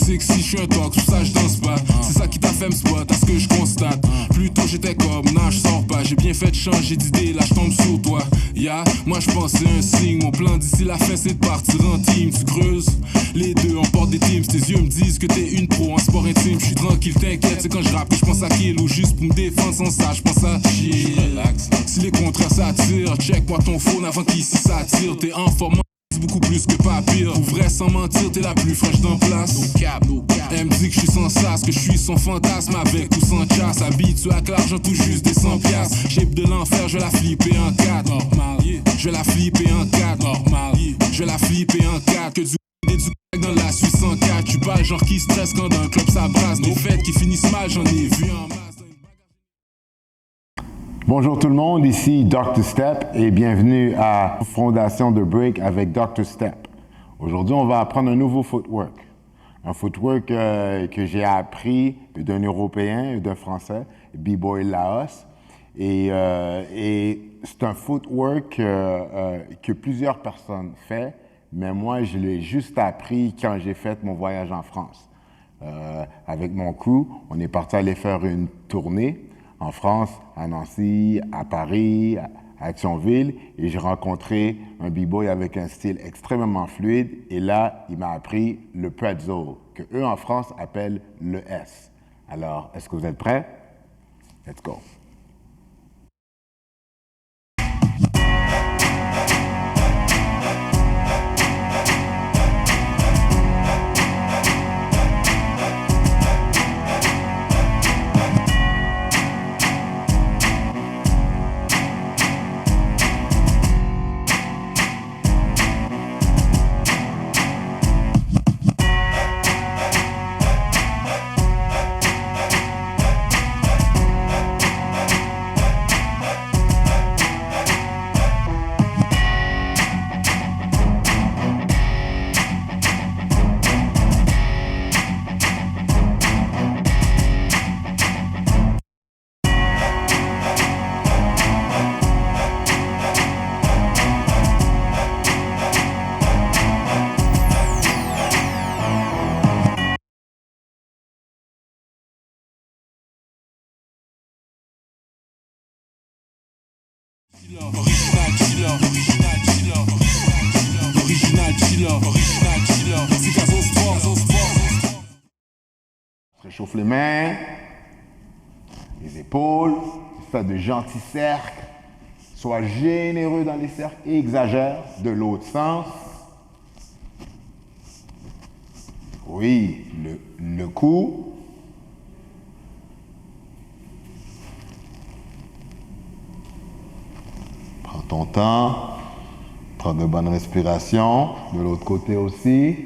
sexy, je suis un tox, tout ça je danse pas. C'est ça qui t'a fait me spot, à ce que je constate. Plutôt j'étais comme, non je sors pas. J'ai bien fait de changer d'idée, là je tombe sur toi. Moi je pense c'est un signe. Mon plan d'ici la fin c'est de partir en team. Tu creuses, les deux on porte des teams. Tes yeux me disent que t'es une pro en sport intime. Je suis tranquille, t'inquiète, c'est quand je rappe que je pense à kill. Ou juste pour me défendre sans ça, je pense à chill. Si les contrats s'attirent, check-moi ton phone avant qu'ici ça tire. T'es en forme, beaucoup plus que pas pire. Pour vrai sans mentir, t'es la plus fraîche d'en place. No cap, no cap. Elle me dit que je suis sans sas, que je suis son fantasme avec ou sans chasse. Habitué à que l'argent tout juste des 100 piastres. Shape de l'enfer, je vais la flipper en 4. Normal, yeah. Je vais la flipper en 4. Normal, yeah. Je vais la flipper en 4. Que du dans la Suisse en 4. Tu pas le genre qui stresse quand dans un club ça brasse. Des fêtes qui finissent mal, j'en ai vu en masse. Bonjour tout le monde, ici Dr. Step et bienvenue à Fondation de Break avec Dr. Step. Aujourd'hui, on va apprendre un nouveau footwork. Un footwork que j'ai appris d'un Européen et d'un Français, B-Boy Laos. Et c'est un footwork que plusieurs personnes font, mais moi, je l'ai juste appris quand j'ai fait mon voyage en France. Avec mon crew, on est parti aller faire une tournée en France, à Nancy, à Paris, à Thionville, et j'ai rencontré un b-boy avec un style extrêmement fluide, et là, il m'a appris le pretzel, que eux en France appellent le S. Alors, est-ce que vous êtes prêts? Let's go! Réchauffe les mains, les épaules, fais de gentils cercles, sois généreux dans les cercles et exagère de l'autre sens. Oui, le cou. Prends ton temps, prends de bonnes respirations, de l'autre côté aussi.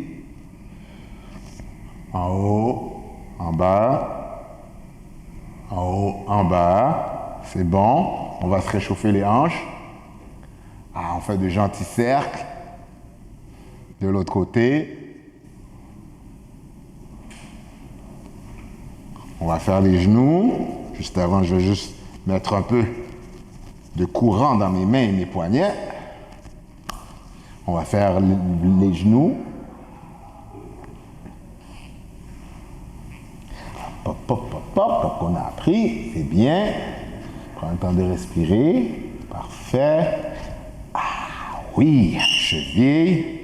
En haut. En bas, en haut, en bas, c'est bon. On va se réchauffer les hanches. On fait de gentils cercles. De l'autre côté. On va faire les genoux. Juste avant, je vais juste mettre un peu de courant dans mes mains et mes poignets. On va faire les genoux. Pop, pop, pop, pop, comme on a appris, c'est bien. Prends le temps de respirer. Parfait. Oui, cheville.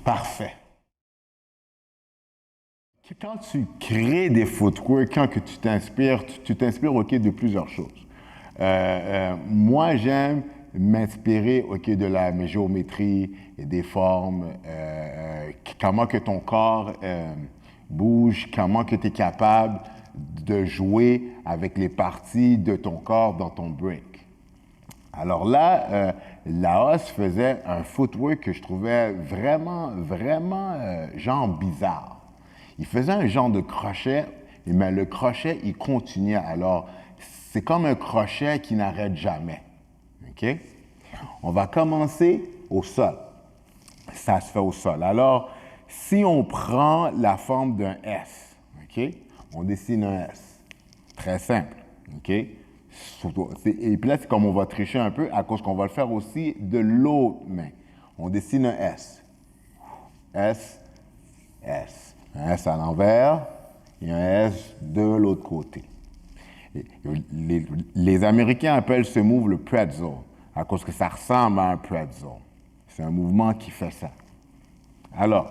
Parfait. Quand tu crées des footwork, quand que tu t'inspires de plusieurs choses. Moi, j'aime m'inspirer de la géométrie et des formes, comment que ton corps bouge, comment que tu es capable de jouer avec les parties de ton corps dans ton break. Alors là, Laos faisait un footwork que je trouvais vraiment genre bizarre. Il faisait un genre de crochet, mais le crochet, il continuait. Alors, c'est comme un crochet qui n'arrête jamais. OK? On va commencer au sol. Ça se fait au sol. Alors, si on prend la forme d'un S, OK? On dessine un S. Très simple. OK? Et puis là, c'est comme on va tricher un peu à cause qu'on va le faire aussi de l'autre main. On dessine un S. S, S. Un S à l'envers et un S de l'autre côté. Les Américains appellent ce move le pretzel, à cause que ça ressemble à un pretzel. C'est un mouvement qui fait ça. Alors,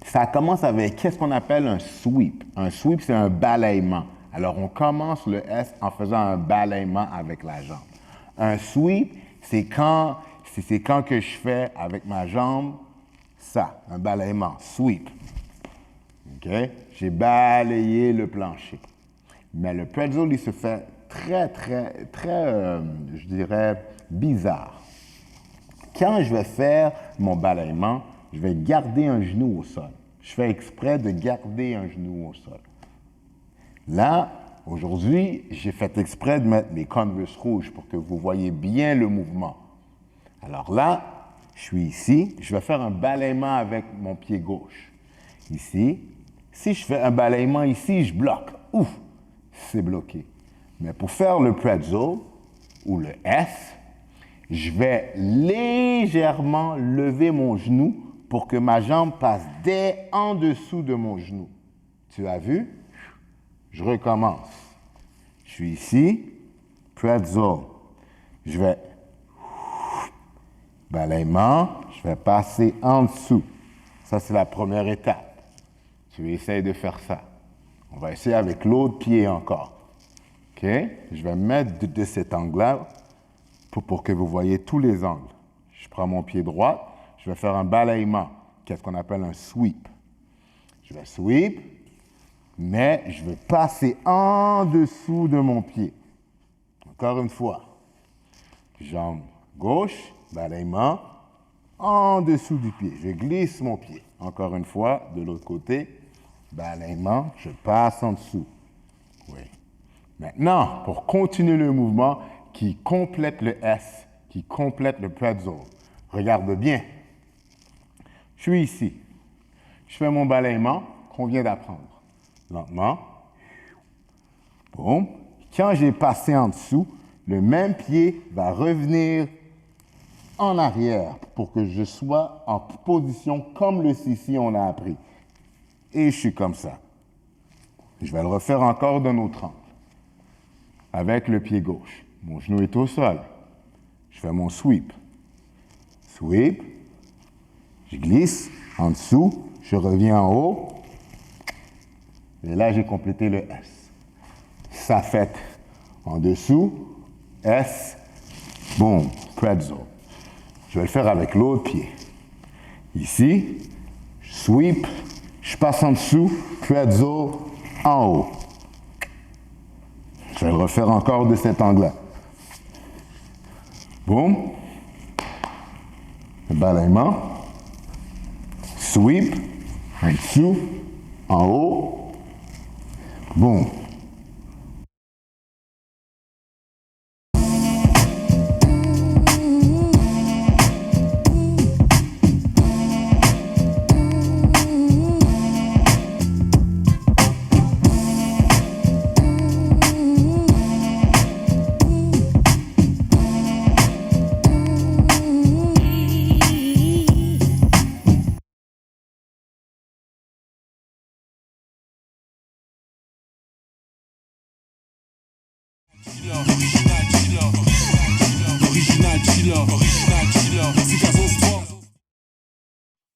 ça commence avec qu'est-ce qu'on appelle un sweep. Un sweep, c'est un balayement. Alors, on commence le S en faisant un balayement avec la jambe. Un sweep, c'est quand que je fais avec ma jambe ça, un balayement, sweep. OK? J'ai balayé le plancher. Mais le pretzel, il se fait très, je dirais, bizarre. Quand je vais faire mon balayement, je vais garder un genou au sol. Je fais exprès de garder un genou au sol. Là, aujourd'hui, j'ai fait exprès de mettre mes Converse rouges pour que vous voyez bien le mouvement. Alors là, je suis ici, je vais faire un balayement avec mon pied gauche. Ici, si je fais un balayement ici, je bloque. Ouf, c'est bloqué. Mais pour faire le pretzel ou le S, je vais légèrement lever mon genou pour que ma jambe passe dès en dessous de mon genou. Tu as vu? Je recommence. Je suis ici, pretzel. Je vais balayement, je vais passer en dessous. Ça, c'est la première étape. Tu essayes de faire ça. On va essayer avec l'autre pied encore. OK? Je vais me mettre de cet angle-là pour que vous voyez tous les angles. Je prends mon pied droit, je vais faire un balayement, qu'est-ce qu'on appelle un sweep. Je vais sweep, mais je vais passer en dessous de mon pied. Encore une fois. Jambe gauche, balayement, en dessous du pied. Je glisse mon pied. Encore une fois, de l'autre côté, balayement, je passe en dessous. Oui. Maintenant, pour continuer le mouvement qui complète le S, qui complète le pretzel, regarde bien. Je suis ici. Je fais mon balayement qu'on vient d'apprendre. Lentement. Boum. Quand j'ai passé en dessous, le même pied va revenir en arrière pour que je sois en position comme le Sissi on a appris. Et je suis comme ça. Je vais le refaire encore d'un autre angle. Avec le pied gauche. Mon genou est au sol. Je fais mon sweep. Sweep. Je glisse en dessous. Je reviens en haut. Et là, j'ai complété le S. Ça fait en dessous. S. Boom. Pretzel. Je vais le faire avec l'autre pied. Ici, je sweep, je passe en dessous, pretzel en haut. Je vais le refaire encore de cet angle-là. Boum. Balayement. Sweep, en dessous, en haut. Boum.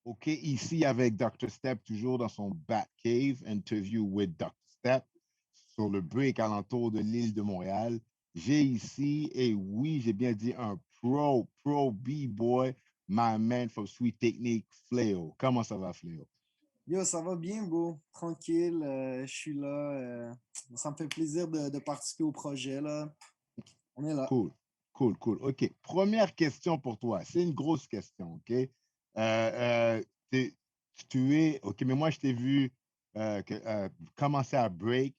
OK, ici avec Dr. Step, toujours dans son Batcave, interview with Dr. Step, sur le break alentour de l'île de Montréal. J'ai ici, et oui, j'ai bien dit un pro B-boy, my man from Sweet Technique, Fléau. Comment ça va, Fléau? Yo, ça va bien, bro. Tranquille, je suis là. Ça me fait plaisir de participer au projet, là. On est là. Cool. OK. Première question pour toi. C'est une grosse question, OK? OK, mais moi, je t'ai vu commencer à break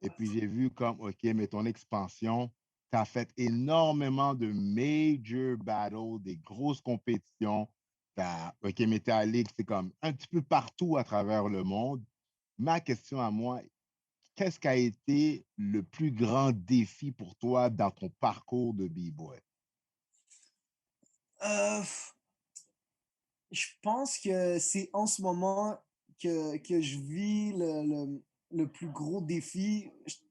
et puis j'ai vu comme, OK, mais ton expansion, tu as fait énormément de major battles, des grosses compétitions. OK, mais tu es allé, c'est comme un petit peu partout à travers le monde. Ma question à moi, qu'est-ce qui a été le plus grand défi pour toi dans ton parcours de B-Boy? Je pense que c'est en ce moment que je vis le plus gros défi,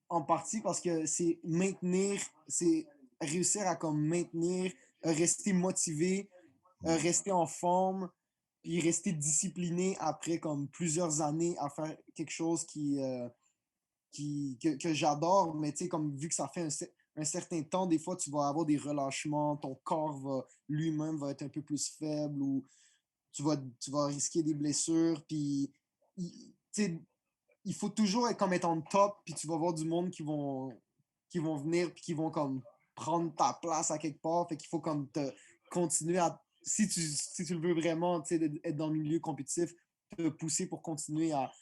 en partie parce que c'est réussir à comme maintenir, rester motivé, rester en forme, puis rester discipliné après comme plusieurs années à faire quelque chose que j'adore, mais tu sais, comme vu que ça fait un certain temps, des fois, tu vas avoir des relâchements, ton corps va lui-même va être un peu plus faible ou tu vas risquer des blessures. Puis, tu sais, il faut toujours être comme être en top, puis tu vas voir du monde qui vont venir, puis qui vont comme prendre ta place à quelque part. Fait qu'il faut comme te continuer à, si tu le veux vraiment, tu sais, être dans le milieu compétitif, te pousser pour continuer à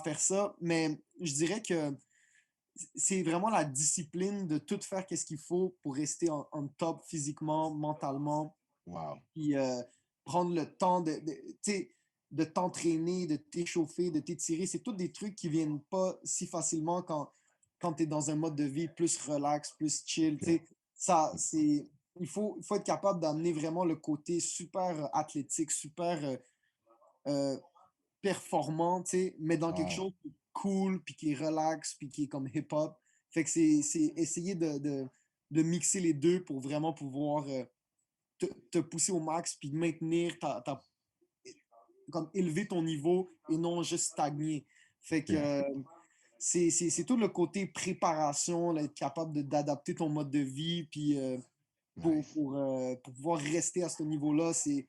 faire ça. Mais je dirais que c'est vraiment la discipline de tout faire qu'est-ce qu'il faut pour rester en top physiquement, mentalement, Wow. puis prendre le temps tu sais, de t'entraîner, de t'échauffer, de t'étirer. C'est tous des trucs qui viennent pas si facilement quand tu es dans un mode de vie plus relax, plus chill. Tu OK. sais, il faut être capable d'amener vraiment le côté super athlétique, super euh, performant, tu sais, mais dans quelque Wow. chose de cool, puis qui est relax, puis qui est comme hip-hop. Fait que c'est essayer de mixer les deux pour vraiment pouvoir te pousser au max, puis maintenir comme élever ton niveau et non juste stagner. Fait que OK. c'est tout le côté préparation, là, être capable d'adapter ton mode de vie, puis Nice. pour pouvoir rester à ce niveau-là, c'est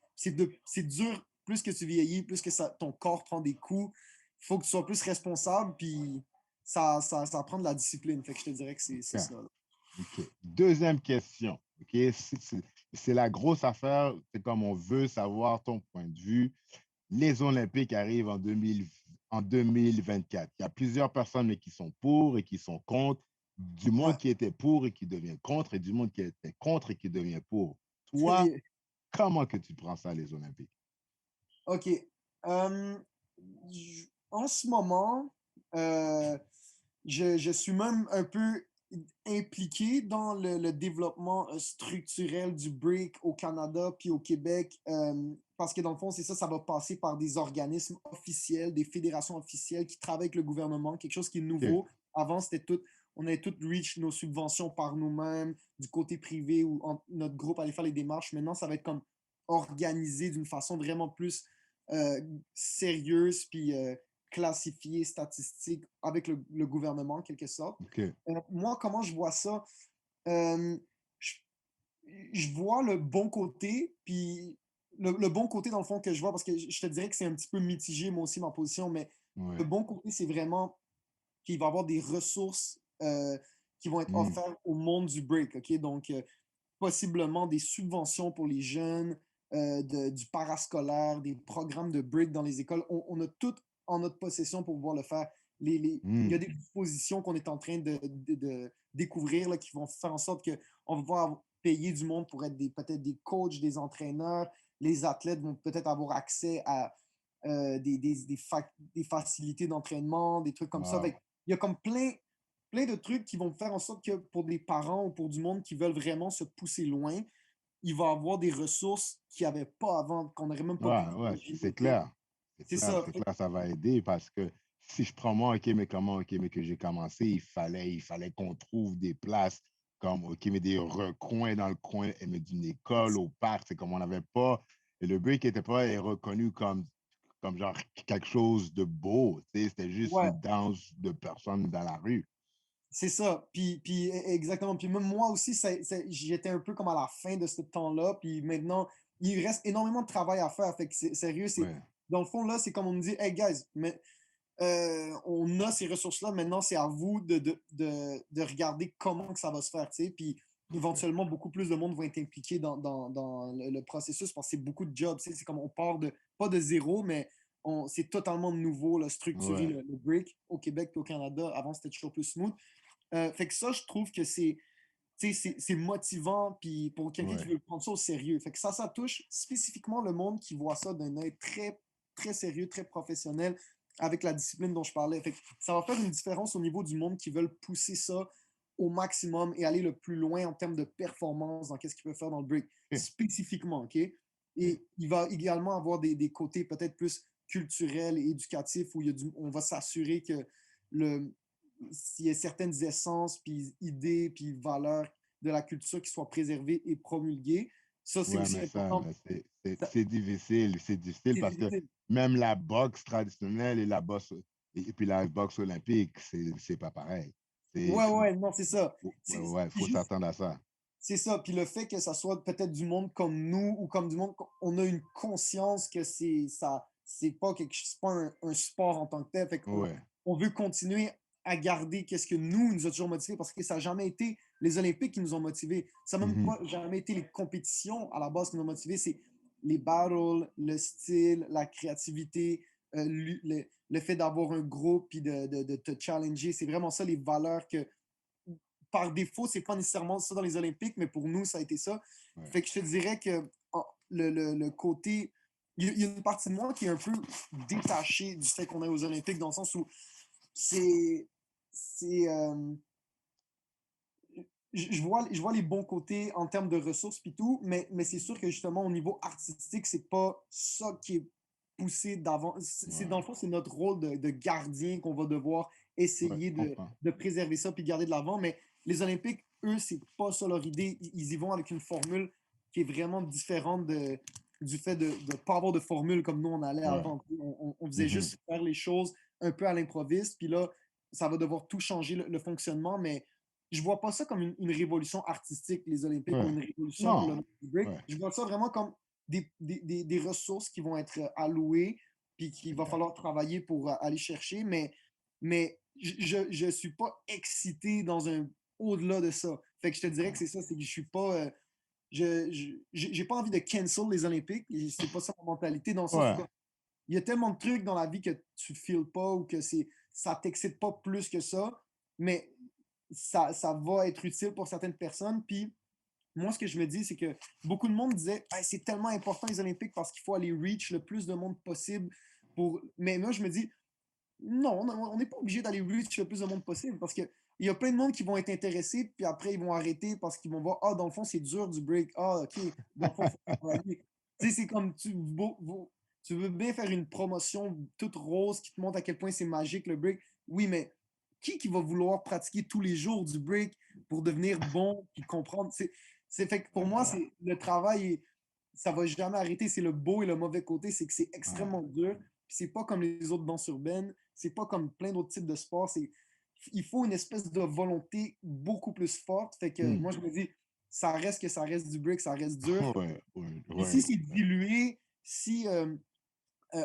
dur. Plus que tu vieillis, plus que ton corps prend des coups, il faut que tu sois plus responsable, puis ça prend de la discipline. Fait que je te dirais que c'est OK. ça. Là. OK. Deuxième question. OK. C'est la grosse affaire. C'est comme on veut savoir ton point de vue. Les Olympiques arrivent en 2024. Il y a plusieurs personnes qui sont pour et qui sont contre, du monde Ouais. qui était pour et qui devient contre, et du monde qui était contre et qui devient pour. Toi, comment que tu prends ça, les Olympiques? OK. Euh, En ce moment, je suis même un peu impliqué dans le développement structurel du BRIC au Canada puis au Québec, parce que dans le fond, c'est ça, ça va passer par des organismes officiels, des fédérations officielles qui travaillent avec le gouvernement, quelque chose qui est OK. nouveau. Avant, on avait tout reach nos subventions par nous-mêmes, du côté privé, où notre groupe allait faire les démarches. Maintenant, ça va être comme organisé d'une façon vraiment plus euh, sérieuse, puis classifiée, statistique, avec le gouvernement, en quelque sorte. OK. Moi, comment je vois ça? Euh, je, je vois le bon côté, puis le bon côté, dans le fond, que je vois, parce que je te dirais que c'est un petit peu mitigé, moi aussi, ma position, mais le Ouais. bon côté, c'est vraiment qu'il va y avoir des ressources qui vont être Hmm. offertes au monde du break, OK? Donc, possiblement des subventions pour les jeunes, du parascolaire, des programmes de break dans les écoles. On a tout en notre possession pour pouvoir le faire. Il y a Hmm. des dispositions qu'on est en train de découvrir là, qui vont faire en sorte qu'on va pouvoir payer du monde pour être peut-être des coachs, des entraîneurs. Les athlètes vont peut-être avoir accès à des facilités d'entraînement, des trucs comme ça. Wow. Il y a comme plein de trucs qui vont faire en sorte que pour des parents ou pour du monde qui veulent vraiment se pousser loin, il va avoir des ressources qu'il n'y avait pas avant, qu'on n'aurait même pas pu Ouais, ouais, c'est imaginer. clair. C'est ça. C'est clair, ça va aider parce que si je prends moi, OK, mais comment, OK, mais que j'ai commencé, il fallait qu'on trouve des places comme, OK, mais des recoins dans le coin, et mais d'une école au parc, c'est comme on n'avait pas, et le break n'était pas reconnu comme genre quelque chose de beau, tu sais, c'était juste Ouais, une danse de personnes dans la rue. c'est ça. Exactement. Puis même moi aussi, j'étais un peu comme à la fin de ce temps-là. Puis maintenant, il reste énormément de travail à faire. Fait que sérieux, Ouais, dans le fond, là, c'est comme on me dit, hey guys, mais on a ces ressources-là. Maintenant, c'est à vous de regarder comment que ça va se faire, tu sais. Puis parfait. éventuellement, beaucoup plus de monde vont être impliqués dans le processus parce que c'est beaucoup de jobs, tu sais. C'est comme on part pas de zéro, mais c'est totalement nouveau, là, structurer Ouais, le break au Québec et au Canada. Avant, c'était toujours plus smooth. Fait que ça, je trouve que tu sais, c'est motivant puis pour quelqu'un qui ouais. veut prendre ça au sérieux. Fait que ça touche spécifiquement le monde qui voit ça d'un œil très sérieux, très professionnel, avec la discipline dont je parlais. Fait que ça va faire une différence au niveau du monde qui veulent pousser ça au maximum et aller le plus loin en termes de performance dans qu'est-ce qu'ils peuvent faire dans le break, OK. spécifiquement, OK? Et il va également avoir des côtés peut-être plus culturels et éducatifs où on va s'assurer que s'il y a certaines essences, puis idées, puis valeurs de la culture qui soient préservées et promulguées. Ça, c'est Ouais, aussi mais ça, important. mais Ça- c'est difficile C'est parce que difficile. même la boxe traditionnelle et et puis la boxe olympique, c'est pas pareil. C'est, Ouais, ouais, non, c'est ça. ouais, ouais, C'est faut juste, s'attendre à ça. c'est ça. Puis le fait que ça soit peut-être du monde comme nous ou comme du monde, on a une conscience que c'est pas un sport en tant que tel. Fait qu'on Ouais, on veut continuer à garder qu'est-ce que nous a toujours motivés parce que ça n'a jamais été les Olympiques qui nous ont motivés. Ça n'a même mhm, pas jamais été les compétitions à la base qui nous ont motivés. C'est les battles, le style, la créativité, le fait d'avoir un groupe puis de te challenger. C'est vraiment ça les valeurs que par défaut, c'est pas nécessairement ça dans les Olympiques, mais pour nous, ça a été ça. ouais. Fait que je te dirais que le côté. Il y a une partie de moi qui est un peu détachée du fait qu'on est aux Olympiques, dans le sens où c'est. c'est je vois les bons côtés en termes de ressources puis tout, mais c'est sûr que justement, au niveau artistique, c'est pas ça qui est poussé d'avant. Dans le Ouais, fond, c'est notre rôle de gardien qu'on va devoir ouais, essayer je comprends. de préserver ça puis garder de l'avant. Mais les Olympiques, eux, c'est pas ça leur idée. Ils y vont avec une formule qui est vraiment différente du fait de ne pas avoir de formule comme nous on allait Ouais. avant. On faisait Mhm. juste faire les choses un peu à l'improviste, puis là, ça va devoir tout changer le fonctionnement, mais je vois pas ça comme une révolution artistique, les Olympiques, ou Ouais. une révolution pour le Non. monde du break. Ouais, Je vois ça vraiment comme des ressources qui vont être allouées, puis qu'il va exact. falloir travailler pour aller chercher, mais je suis pas excité dans un au-delà de ça. Fait que je te dirais que Ouais. c'est ça, c'est que je suis pas. J'ai pas envie de cancel les Olympiques, et c'est pas ça ma mentalité, dans le sens où Ouais. il y a tellement de trucs dans la vie que tu ne files pas ou que ça t'excite pas plus que ça, mais ça va être utile pour certaines personnes. Puis moi, ce que je me dis, c'est que beaucoup de monde disait hey, c'est tellement important les Olympiques parce qu'il faut aller reach le plus de monde possible. Mais moi, je me dis non, on n'est pas obligé d'aller reach le plus de monde possible parce qu'il y a plein de monde qui vont être intéressés, puis après, ils vont arrêter parce qu'ils vont voir ah, dans le fond, c'est dur du break. Ah, OK, dans le fond, il faut travailler. Tu sais, c'est comme tu veux bien faire une promotion toute rose qui te montre à quel point c'est magique le break. Oui, mais qui va vouloir pratiquer tous les jours du break pour devenir bon puis comprendre? Fait que pour moi, Exact. c'est le travail, ça va jamais arrêter. C'est le beau et le mauvais côté, c'est que c'est Ouais. extrêmement dur. Puis c'est pas comme les autres danses urbaines, c'est pas comme plein d'autres types de sports. Il faut une espèce de volonté beaucoup plus forte. Fait que Hmm. moi, je me dis, ça reste du break, ça reste dur. Ouais, ouais, Puis si ouais. c'est dilué, si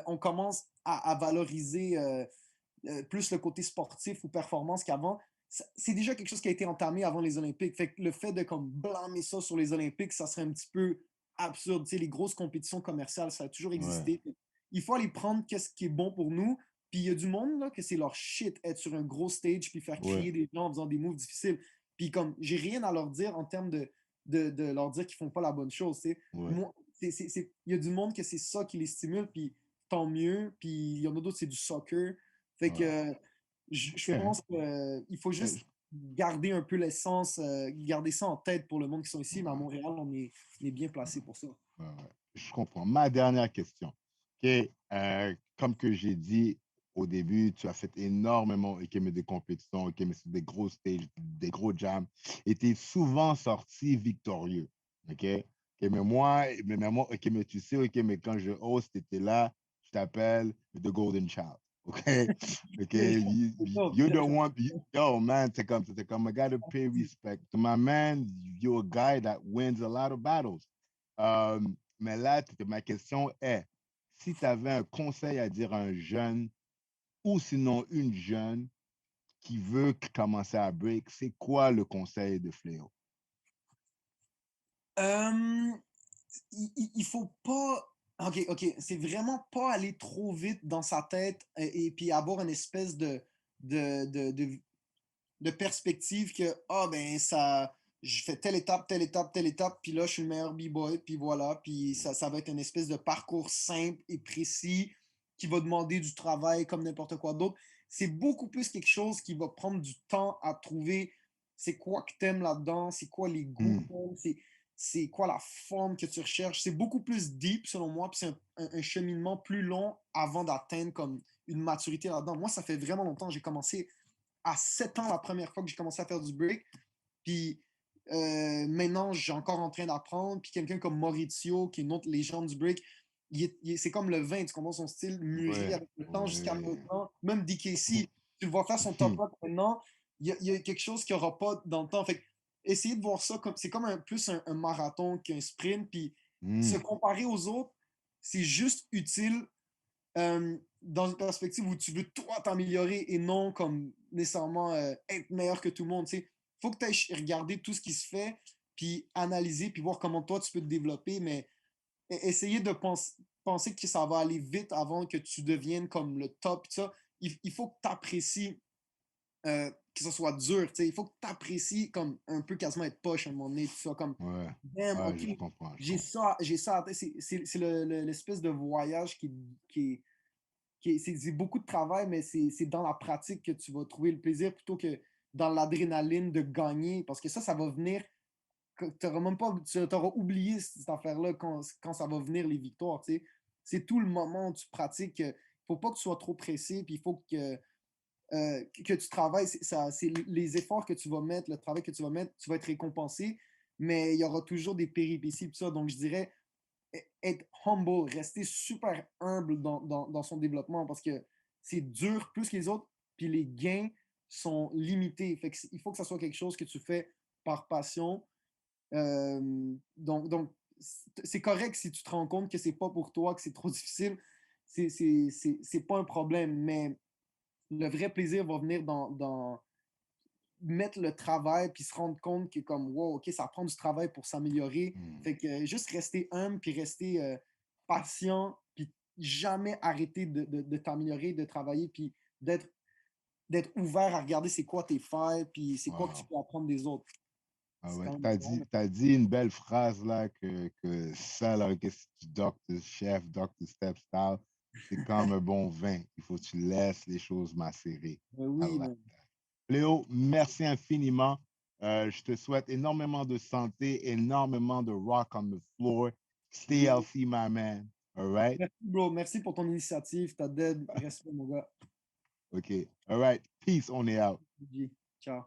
on commence à valoriser plus le côté sportif ou performance qu'avant, c'est déjà quelque chose qui a été entamé avant les Olympiques. Fait que le fait de comme blâmer ça sur les Olympiques, ça serait un petit peu absurde. Tu sais, les grosses compétitions commerciales, ça a toujours Ouais. existé. Il faut aller prendre qu'est-ce qui est bon pour nous. Puis il y a du monde là, que c'est leur shit, être sur un gros stage puis faire Ouais. crier des gens en faisant des moves difficiles. Puis comme, j'ai rien à leur dire en termes de leur dire qu'ils font pas la bonne chose. Tu sais. Ouais. Moi, il y a du monde que c'est ça qui les stimule, puis tant mieux. Puis il y en a d'autres, c'est du soccer. Fait que Ouais. je OK. pense qu'il faut Euh, juste garder un peu l'essence, garder ça en tête pour le monde qui sont ici, mais à Ouais. Montréal, on est bien placé pour ça. Ouais, ouais. Je comprends. Ma dernière question. OK. Comme que j'ai dit au début, tu as fait énormément OK, mais de compétitions, OK, mais sur des gros stages, des gros jams, et tu es souvent sorti victorieux. OK? OK, mais moi, OK, mais tu sais, OK, mais quand je host, tu étais là, je t'appelle The Golden Child. OK? OK? You don't want, yo, man, c'est comme, I gotta pay respect to my man. You're a guy that wins a lot of battles. Euh, mais là, ma question est, si tu avais un conseil à dire à un jeune ou sinon une jeune qui veut commencer à break, c'est quoi le conseil de Fléau? Euh, il faut pas. Ok, ok, c'est vraiment pas aller trop vite dans sa tête et puis avoir une espèce de, de, de, de perspective que, ah ben, ça, je fais telle étape, telle étape, telle étape, puis là, je suis le meilleur b-boy, puis voilà, puis ça va être une espèce de parcours simple et précis qui va demander du travail comme n'importe quoi d'autre. C'est beaucoup plus quelque chose qui va prendre du temps à trouver c'est quoi que t'aimes là-dedans, c'est quoi les goûts que Mm. t'aimes, c'est quoi la forme que tu recherches. C'est beaucoup plus deep selon moi, puis c'est un cheminement plus long avant d'atteindre comme une maturité là-dedans. Moi, ça fait vraiment longtemps. J'ai commencé à 7 ans la première fois que j'ai commencé à faire du break. Puis maintenant, j'ai encore en train d'apprendre. Puis quelqu'un comme Maurizio, qui est une autre légende du break, c'est comme le vin, tu comprends, son style mûrit Ouais, avec le temps jusqu'à ouais. maintenant. Même DKC, tu le vois faire son top rock maintenant, il y a quelque chose qu'il n'y aura pas dans le temps. Fait que, essayez de voir ça comme c'est comme plus un marathon qu'un sprint. Puis se Hmm. comparer aux autres, c'est juste utile dans une perspective où tu veux toi t'améliorer et non comme nécessairement être meilleur que tout le monde. Il faut que tu ailles regarder tout ce qui se fait, puis analyser, puis voir comment toi tu peux te développer, mais essayer de penser que ça va aller vite avant que tu deviennes comme le top. Ça. Il faut que tu apprécies que ce soit dur. Il faut que tu apprécies comme un peu quasiment être poche à un moment donné. Tu sois comme, Ouais, damn, ouais, ok, je comprends, je j'ai comprends. ça, j'ai ça. C'est l'espèce de voyage qui c'est beaucoup de travail, mais c'est dans la pratique que tu vas trouver le plaisir plutôt que dans l'adrénaline de gagner. Parce que ça va venir. Tu auras même pas. Tu auras oublié cette affaire-là quand ça va venir les victoires. C'est tout le moment où tu pratiques. Il faut pas que tu sois trop pressé, puis il faut que tu travailles. C'est les efforts que tu vas mettre, le travail que tu vas mettre, tu vas être récompensé, mais il y aura toujours des péripéties. Ça. Donc, je dirais être humble, rester super humble dans son développement parce que c'est dur plus que les autres, puis les gains sont limités. Fait que il faut que ça soit quelque chose que tu fais par passion. Donc c'est correct si tu te rends compte que c'est pas pour toi, que c'est trop difficile. C'est pas un problème, mais le vrai plaisir va venir dans mettre le travail puis se rendre compte que comme wow, OK, ça prend du travail pour s'améliorer. Hmm. Fait que juste rester humble puis rester patient puis jamais arrêter de t'améliorer, de travailler puis d'être d'être ouvert à regarder c'est quoi tes failles puis c'est quoi que tu Wow. peux apprendre des autres. Ah C'est ouais. quand même différent, mais T'as dit une belle phrase là que ça, là, que si tu Dr. Chef, Dr. Step Style, c'est comme un bon vin. Il faut que tu laisses les choses macérer. I oui, like man. that. Léo, merci infiniment. Je te souhaite énormément de santé, énormément de rock on the floor. Stay Oui. healthy, my man. All right? Merci, bro. Merci pour ton initiative, ta dead. Respect, mon gars. OK. All right. Peace. On est out. Ciao.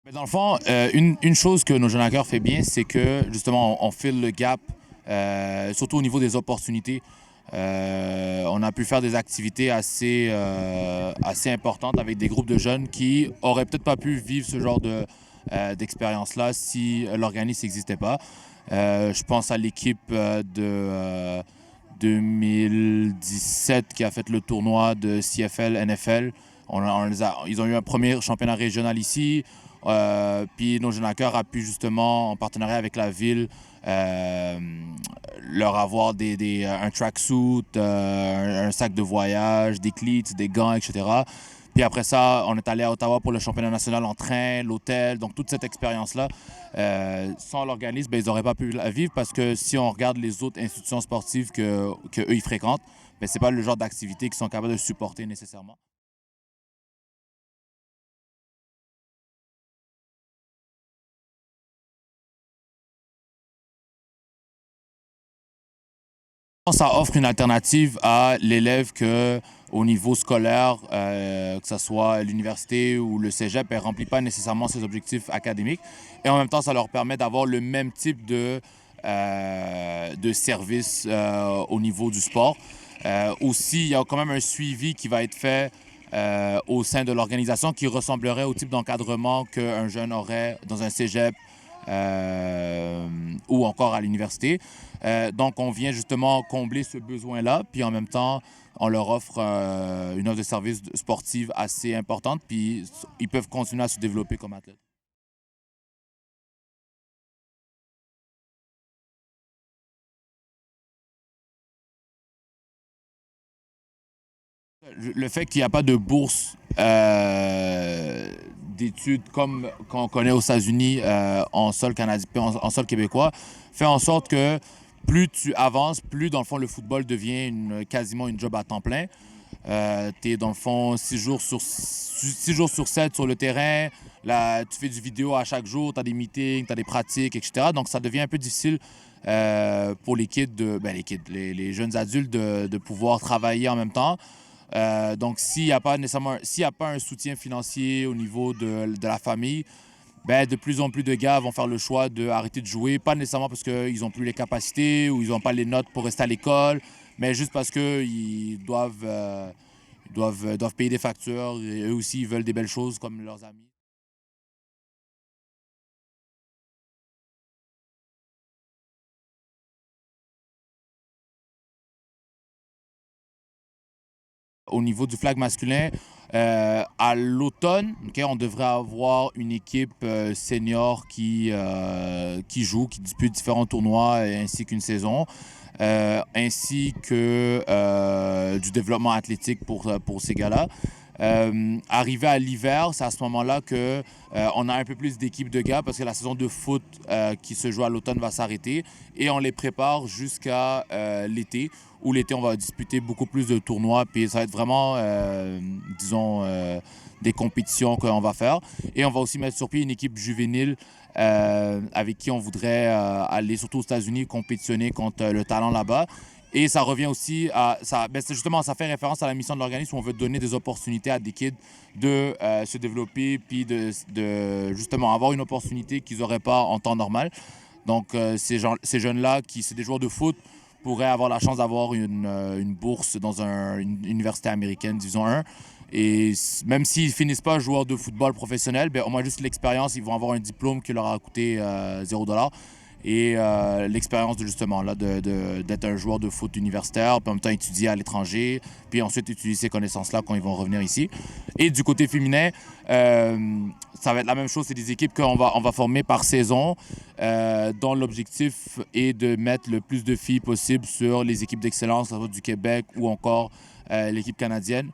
Mais dans le fond, une chose que nos jeunes hackers fait bien, c'est que justement, on file le gap, surtout au niveau des opportunités. On a pu faire des activités assez importantes avec des groupes de jeunes qui auraient peut-être pas pu vivre ce genre d'expérience-là si l'organisme n'existait pas. Je pense à l'équipe de 2017 qui a fait le tournoi de CFL, NFL. Ils ont eu un premier championnat régional ici. Puis nos jeunes hackers a pu justement, en partenariat avec la ville, leur avoir un tracksuit, un sac de voyage, des cleats, des gants, etc. Puis après ça, on est allé à Ottawa pour le championnat national en train, l'hôtel. Donc toute cette expérience-là, sans l'organisme, ben, ils n'auraient pas pu la vivre parce que si on regarde les autres institutions sportives que eux ils fréquentent, ben, ce n'est pas le genre d'activité qu'ils sont capables de supporter nécessairement. Ça offre une alternative à l'élève que, au niveau scolaire, que ce soit l'université ou le cégep, elle ne remplit pas nécessairement ses objectifs académiques. Et en même temps, ça leur permet d'avoir le même type de service au niveau du sport. Aussi, il y a quand même un suivi qui va être fait au sein de l'organisation qui ressemblerait au type d'encadrement qu'un jeune aurait dans un cégep ou encore à l'université. Donc, on vient justement combler ce besoin-là, puis en même temps, on leur offre une offre de service sportive assez importante, puis ils peuvent continuer à se développer comme athlètes. Le fait qu'il n'y a pas de bourse d'études comme qu'on connaît aux États-Unis en sol canadien, en sol québécois, fait en sorte que plus tu avances, plus dans le fond le football devient quasiment une job à temps plein. Tu es dans le fond 6 jours sur 7 sur le terrain. Là, tu fais du vidéo à chaque jour, tu as des meetings, tu as des pratiques, etc. Donc ça devient un peu difficile pour les kids, les jeunes adultes de pouvoir travailler en même temps. Donc s'il n'y a pas un soutien financier au niveau de la famille, ben, de plus en plus de gars vont faire le choix d'arrêter de jouer, pas nécessairement parce qu'ils n'ont plus les capacités ou ils n'ont pas les notes pour rester à l'école, mais juste parce qu'ils doivent payer des factures et eux aussi ils veulent des belles choses comme leurs amis. Au niveau du flag masculin, à l'automne, on devrait avoir une équipe senior qui joue, qui dispute différents tournois ainsi qu'une saison, ainsi que du développement athlétique pour ces gars-là. Arrivé à l'hiver, c'est à ce moment-là que on a un peu plus d'équipes de gars parce que la saison de foot qui se joue à l'automne va s'arrêter et on les prépare jusqu'à l'été où l'été on va disputer beaucoup plus de tournois puis ça va être vraiment des compétitions qu'on va faire et on va aussi mettre sur pied une équipe juvénile avec qui on voudrait aller surtout aux États-Unis compétitionner contre le talent là-bas. Et ça revient aussi à... ça fait référence à la mission de l'organisme où on veut donner des opportunités à des kids de se développer puis de justement avoir une opportunité qu'ils n'auraient pas en temps normal. Donc, ces jeunes-là, c'est des joueurs de foot, pourraient avoir la chance d'avoir une bourse dans une université américaine, disons 1. Et même s'ils ne finissent pas joueurs de football professionnel, ben, au moins juste l'expérience, ils vont avoir un diplôme qui leur a coûté $0. Et l'expérience d'être un joueur de foot universitaire, puis en même temps étudier à l'étranger, puis ensuite utiliser ces connaissances-là quand ils vont revenir ici. Et du côté féminin, ça va être la même chose, c'est des équipes qu'on va former par saison, dont l'objectif est de mettre le plus de filles possible sur les équipes d'excellence, que ce soit du Québec ou encore l'équipe canadienne.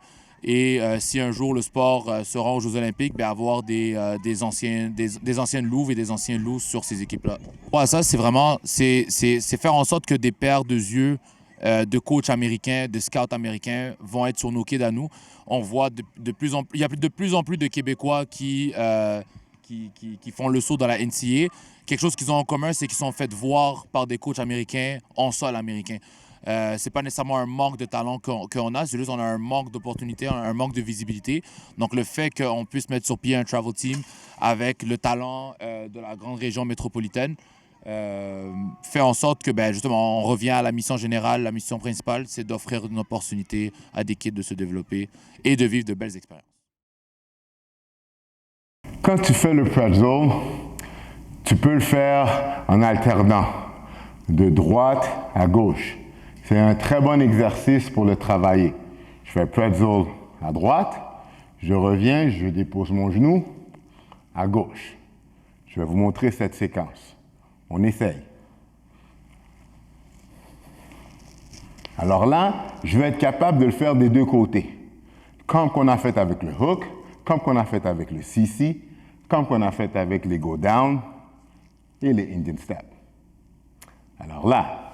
Et si un jour le sport se rend aux Jeux olympiques, bien, avoir des anciennes louves et des anciens loups sur ces équipes-là. Ouais, ça, c'est vraiment c'est faire en sorte que des paires de yeux de coachs américains, de scouts américains vont être sur nos kids à nous. On voit il y a de plus en plus de Québécois qui font le saut dans la NCAA. Quelque chose qu'ils ont en commun, c'est qu'ils sont faits voir par des coachs américains en sol américain. C'est pas nécessairement un manque de talent qu'on a, c'est juste qu'on a un manque d'opportunités, un manque de visibilité. Donc le fait qu'on puisse mettre sur pied un travel team avec le talent de la grande région métropolitaine fait en sorte que justement on revient à la mission générale, la mission principale, c'est d'offrir une opportunité à des kids de se développer et de vivre de belles expériences. Quand tu fais le pretzel, tu peux le faire en alternant de droite à gauche. C'est un très bon exercice pour le travailler. Je fais pretzel à droite, je reviens, je dépose mon genou à gauche. Je vais vous montrer cette séquence. On essaye. Alors là, je vais être capable de le faire des deux côtés. Comme qu'on a fait avec le hook, comme qu'on a fait avec le CC, comme qu'on a fait avec les go down et les Indian step. Alors là,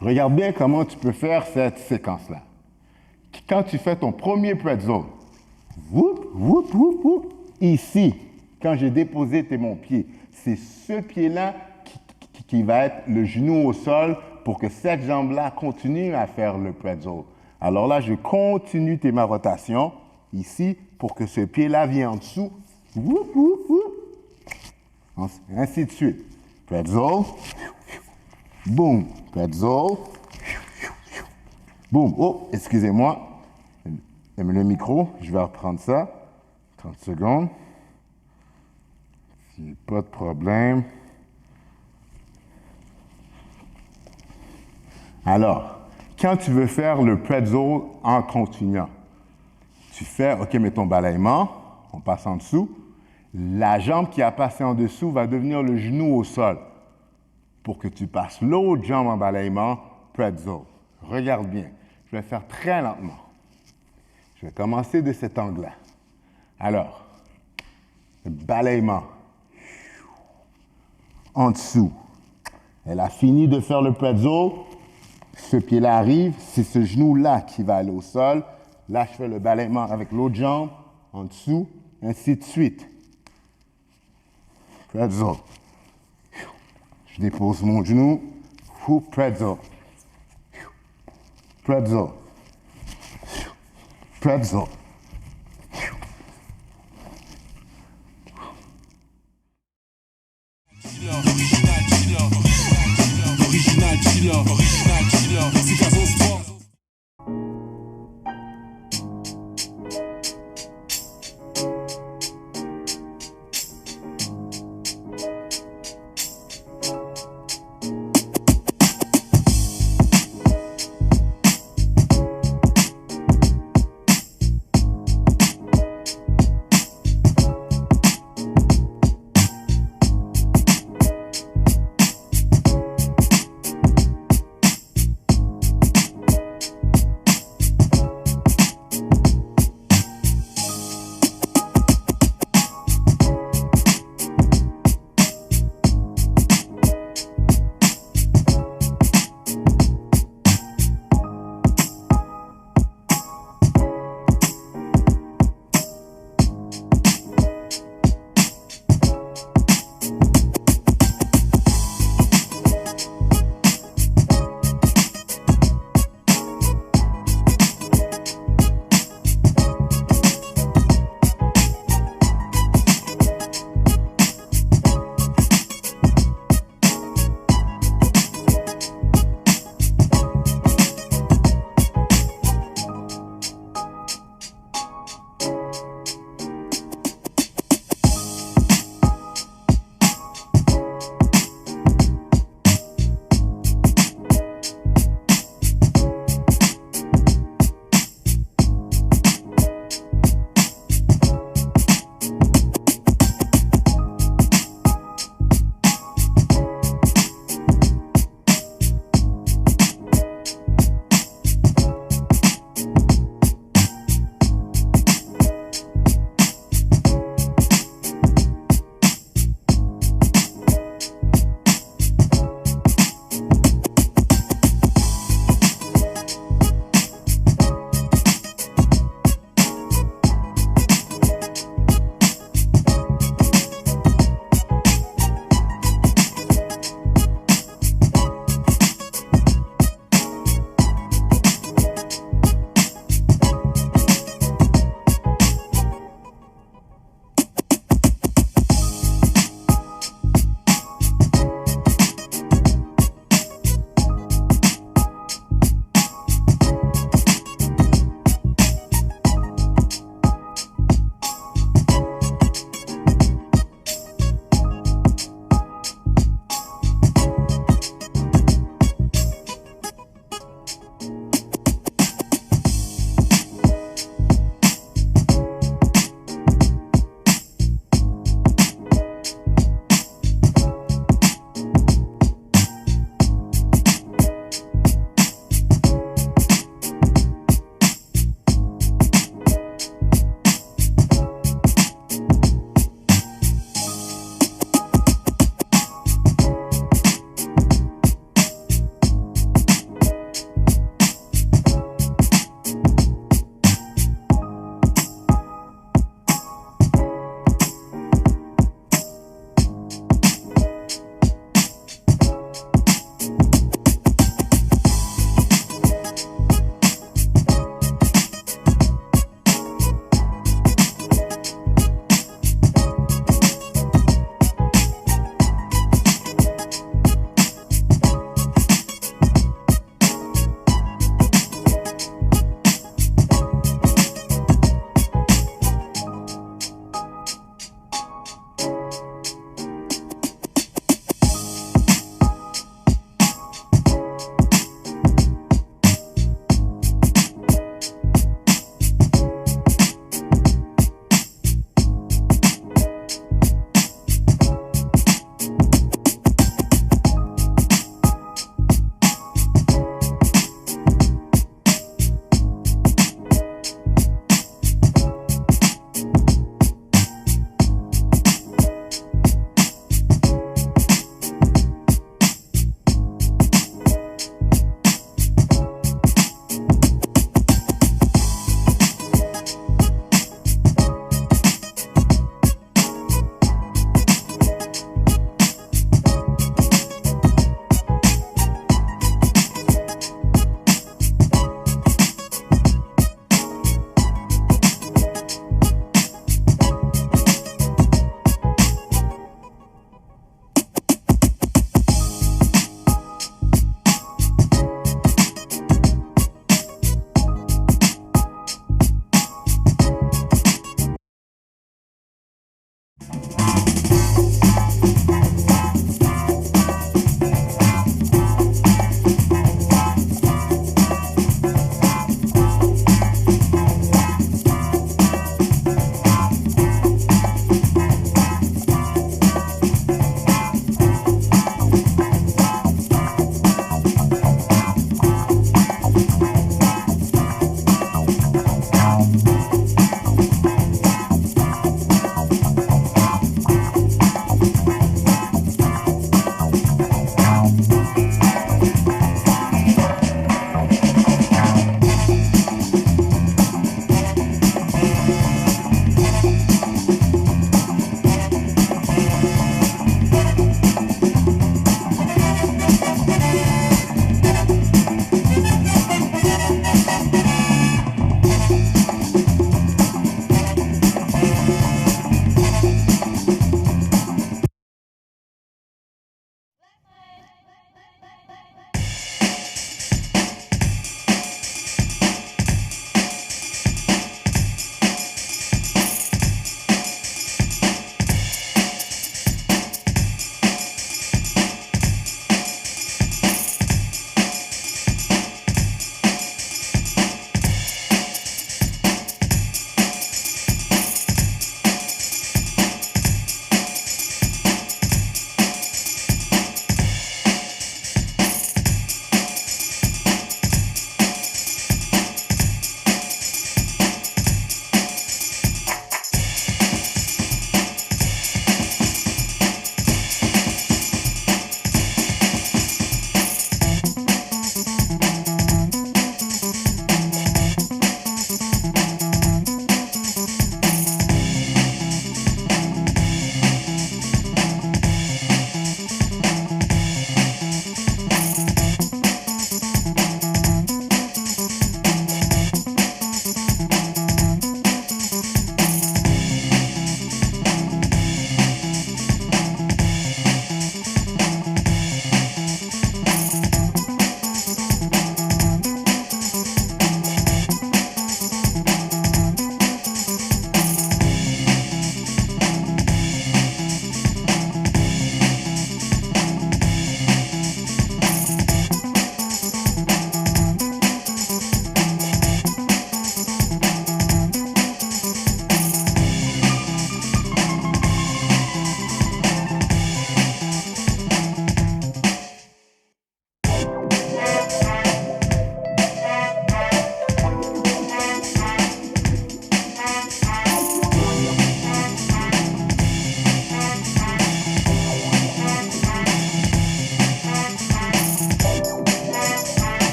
regarde bien comment tu peux faire cette séquence-là. Quand tu fais ton premier pretzel, whoop, whoop, whoop, whoop, ici, quand j'ai déposé mon pied, c'est ce pied-là qui va être le genou au sol pour que cette jambe-là continue à faire le pretzel. Alors là, je continue ma rotation ici pour que ce pied-là vienne en dessous. Whoop, whoop, whoop. Ainsi de suite. Pretzel. Boum. Pretzel. Boum. Oh, excusez-moi. Le micro, je vais reprendre ça. 30 secondes. Pas de problème. Alors, quand tu veux faire le pretzel en continuant, tu fais, OK, mais ton balayement, on passe en dessous. La jambe qui a passé en dessous va devenir le genou au sol pour que tu passes l'autre jambe en balayement, pretzel. Regarde bien. Je vais faire très lentement. Je vais commencer de cet angle-là. Alors, le balayement. En dessous. Elle a fini de faire le pretzel. Ce pied-là arrive, c'est ce genou-là qui va aller au sol. Là, je fais le balayement avec l'autre jambe, en dessous, ainsi de suite. Pretzel. Je dépose mon genou. Pretzel. Pretzel. Pretzel. Original killer, c'est Gazo Sport.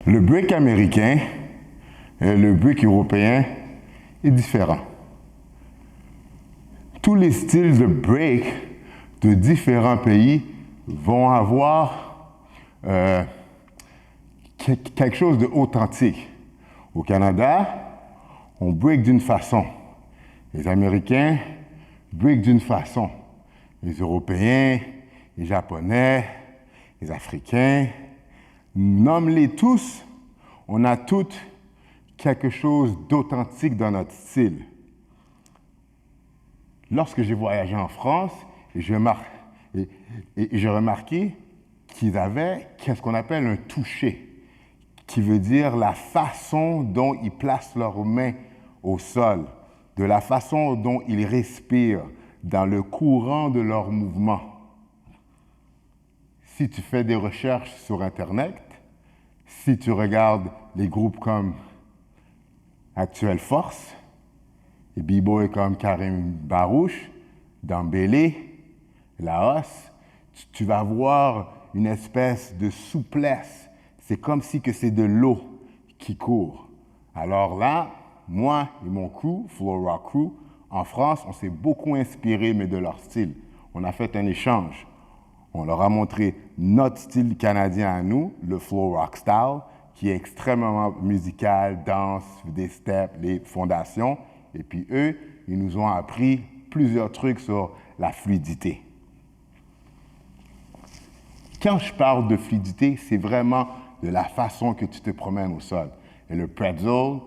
Le break américain et le break européen est différent. Tous les styles de break de différents pays vont avoir quelque chose d'authentique. Au Canada, on break d'une façon. Les Américains break d'une façon. Les Européens, les Japonais, les Africains, nomme-les tous, on a tous quelque chose d'authentique dans notre style. Lorsque j'ai voyagé en France, j'ai remarqué qu'ils avaient ce qu'on appelle un toucher, qui veut dire la façon dont ils placent leurs mains au sol, de la façon dont ils respirent, dans le courant de leurs mouvements. Si tu fais des recherches sur Internet, si tu regardes les groupes comme Actuelle Force, les b-boys comme Karim Barouche, Dambélé, Laos, tu vas voir une espèce de souplesse. C'est comme si que c'est de l'eau qui court. Alors là, moi et mon crew, Flow Rock Crew, en France, on s'est beaucoup inspiré, mais de leur style. On a fait un échange. On leur a montré notre style canadien à nous, le Flow Rock Style, qui est extrêmement musical, danse, des steps, les fondations. Et puis eux, ils nous ont appris plusieurs trucs sur la fluidité. Quand je parle de fluidité, c'est vraiment de la façon que tu te promènes au sol. Et le pretzel,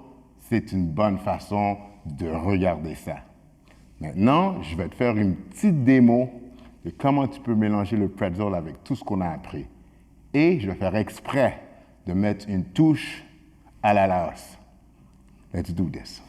c'est une bonne façon de regarder ça. Maintenant, je vais te faire une petite démo de comment tu peux mélanger le pretzel avec tout ce qu'on a appris. Et je vais faire exprès de mettre une touche à la Laos. Let's do this.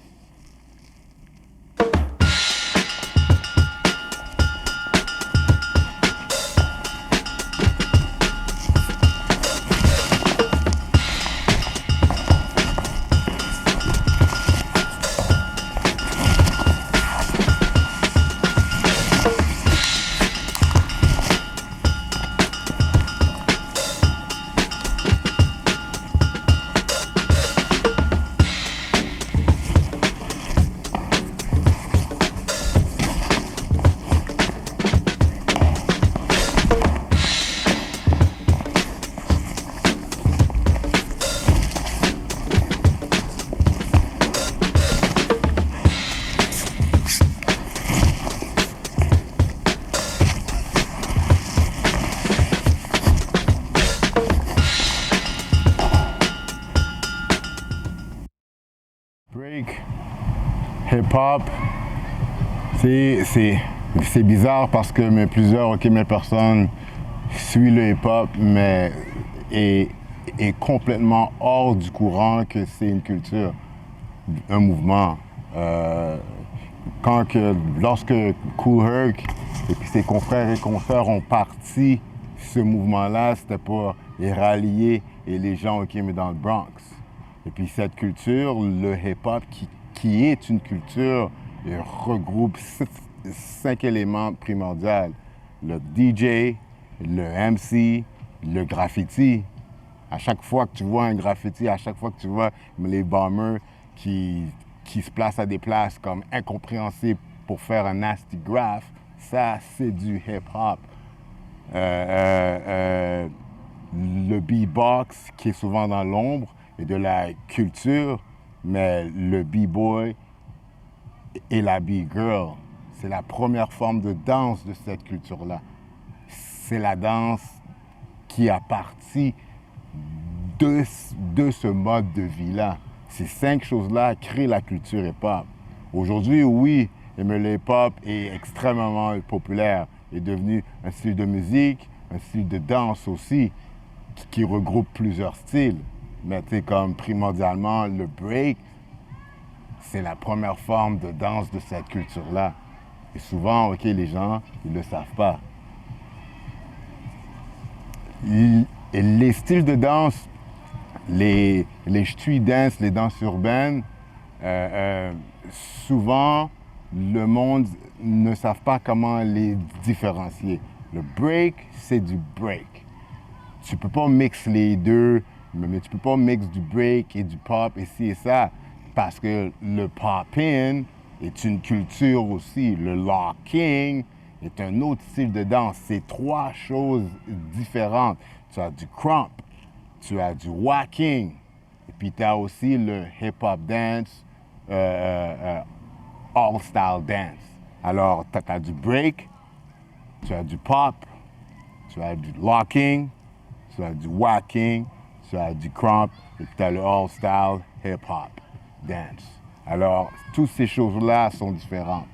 Break, hip-hop, c'est bizarre parce que mes personnes suivent le hip-hop, mais est complètement hors du courant que c'est une culture, un mouvement. Lorsque Kool Herc et puis ses confrères et consoeurs ont parti ce mouvement-là, c'était pour les rallier et les gens mais dans le Bronx. Et puis cette culture, le hip-hop, qui est une culture, regroupe 5 éléments primordiaux. Le DJ, le MC, le graffiti. À chaque fois que tu vois un graffiti, à chaque fois que tu vois les bombers qui se placent à des places comme incompréhensibles pour faire un nasty graph, ça, c'est du hip-hop. Le beatbox, qui est souvent dans l'ombre, et de la culture, mais le b-boy et la b-girl, c'est la première forme de danse de cette culture-là. C'est la danse qui a parti de ce mode de vie-là. Ces 5 choses-là créent la culture hip-hop. Aujourd'hui, oui, le hip-hop est extrêmement populaire, est devenu un style de musique, un style de danse aussi, qui regroupe plusieurs styles. Mais tu sais, comme primordialement, le break, c'est la première forme de danse de cette culture-là. Et souvent, les gens, ils ne le savent pas. Et les styles de danse, les street dance, les danses urbaines, souvent, le monde ne savent pas comment les différencier. Le break, c'est du break. Tu ne peux pas mixer les deux Mais tu peux pas mixer du break et du pop et ci et ça. Parce que le popping est une culture aussi. Le locking est un autre style de danse. C'est trois choses différentes. Tu as du crump, tu as du walking, et puis tu as aussi le hip-hop dance, all-style dance. Alors, tu as du break, tu as du pop, tu as du locking, tu as du walking, tu as du crump, et puis tu as le all-style hip-hop dance. Alors, toutes ces choses-là sont différentes.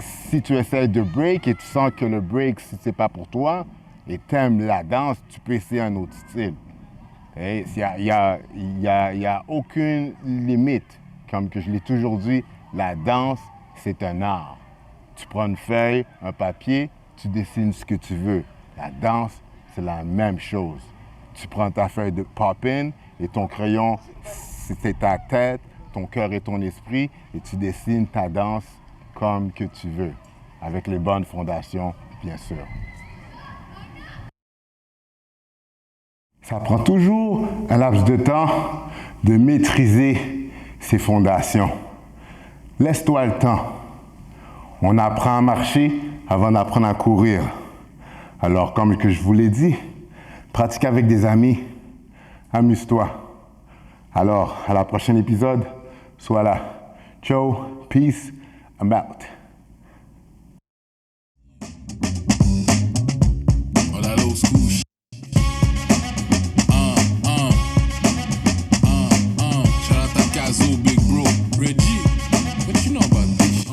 Si tu essaies de break et tu sens que le break, si c'est pas pour toi, et tu aimes la danse, tu peux essayer un autre style. Il n'y a aucune limite. Comme que je l'ai toujours dit, la danse, c'est un art. Tu prends une feuille, un papier, tu dessines ce que tu veux. La danse, c'est la même chose. Tu prends ta feuille de pop-in et ton crayon, c'est ta tête, ton cœur et ton esprit, et tu dessines ta danse comme que tu veux, avec les bonnes fondations, bien sûr. Ça prend toujours un laps de temps de maîtriser ses fondations. Laisse-toi le temps. On apprend à marcher avant d'apprendre à courir. Alors, comme que je vous l'ai dit, pratique avec des amis, amuse-toi. Alors, à la prochaine épisode, sois là. Ciao, peace, I'm out. All that old school shit. Shout out à Caso, Big Bro, Reggie. What you know about this?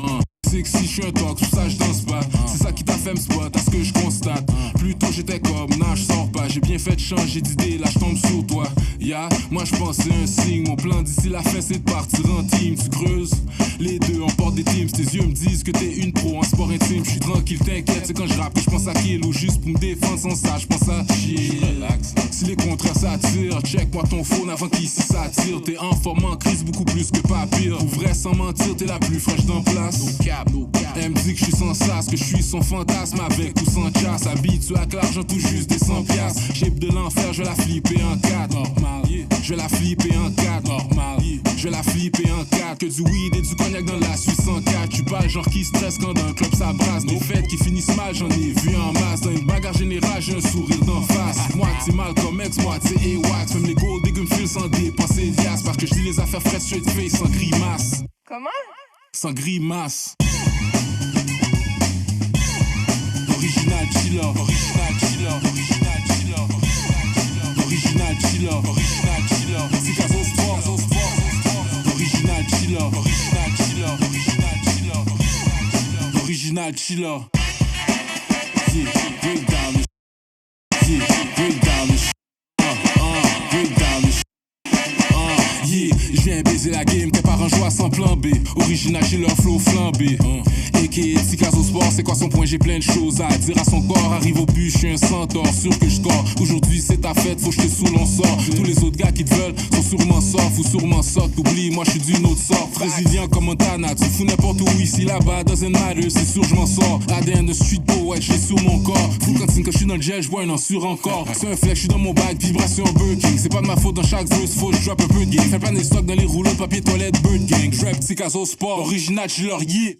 Si je suis un talk, ça je danse pas. C'est ça qui t'a fait me spot, à ce que je constate. Plutôt j'étais comme, non je sors pas. J'ai bien fait de changer d'idée, là je tombe sur toi. Moi je pensais un signe. Mon plan d'ici la fin c'est de partir en team. Tu creuses, les deux on porte des teams. Tes yeux me disent que t'es une pro en sport intime. Je suis tranquille, t'inquiète, c'est quand je rappe que je pense à kill. Ou juste pour me défendre sans ça, je pense à chier. Si les contraires s'attirent, check-moi ton phone avant qu'ici ça tire. T'es en forme en crise beaucoup plus que pas pire. Pour vrai sans mentir, t'es la plus fraîche d'en place. Elle me dit que je suis sans sas, que je suis son fantasme avec ou sans chasse. Habitué à que l'argent tout juste des 100 piastres. Shape de l'enfer, je vais la flipper en 4. Normal, je vais la flipper en 4. Normal, je vais la flipper en 4. Que du weed et du cognac dans la Suisse en 4. Tu pas le genre qui stresse quand dans le club ça brasse. Des fêtes qui finissent mal, j'en ai vu en masse. Dans une bagarre générale, j'ai un sourire d'en face. Moitié mal comme ex, moitié A-Wax. Même les gold diggers me filent sans dépenser liasses. Parce que je dis les affaires fraîches straight face sans grimace. Comment? Sans grimace. Original chiller, original chiller, original chiller, original chiller, original chiller, c'est Caso Sport, original chiller, original chiller, original chiller, yeah, break down the yeah, break down the break down the yeah, je viens baiser la game, t'es par un joie sans plan B. Original chiller, flow flambé. A.K.A. si Caso Sport, c'est quoi son point? J'ai plein de choses à dire à son corps. Arrive au but, je suis un centaure, sûr que je score. Aujourd'hui c'est ta fête, faut que je te saoule, on sort. Tous les autres gars qui te veulent sont sûrement soft ou sûrement soft. Oublie, moi je suis d'une autre sorte. Brésilien comme Montana, tu fous n'importe où ici, là-bas, doesn't matter, c'est sûr je m'en sors. ADN de street poet, je l'ai sur mon corps. Fou quand je suis dans le gel, je bois un sur encore. C'est un flex, je suis dans mon bag, vibration Burking. C'est pas de ma faute dans chaque verse, faut que je drop un peu de game. Fais pas des stocks dans les rouleaux de papier toilette, Bird Gang. Trap, petit Caso Sport, original, je leur yeah.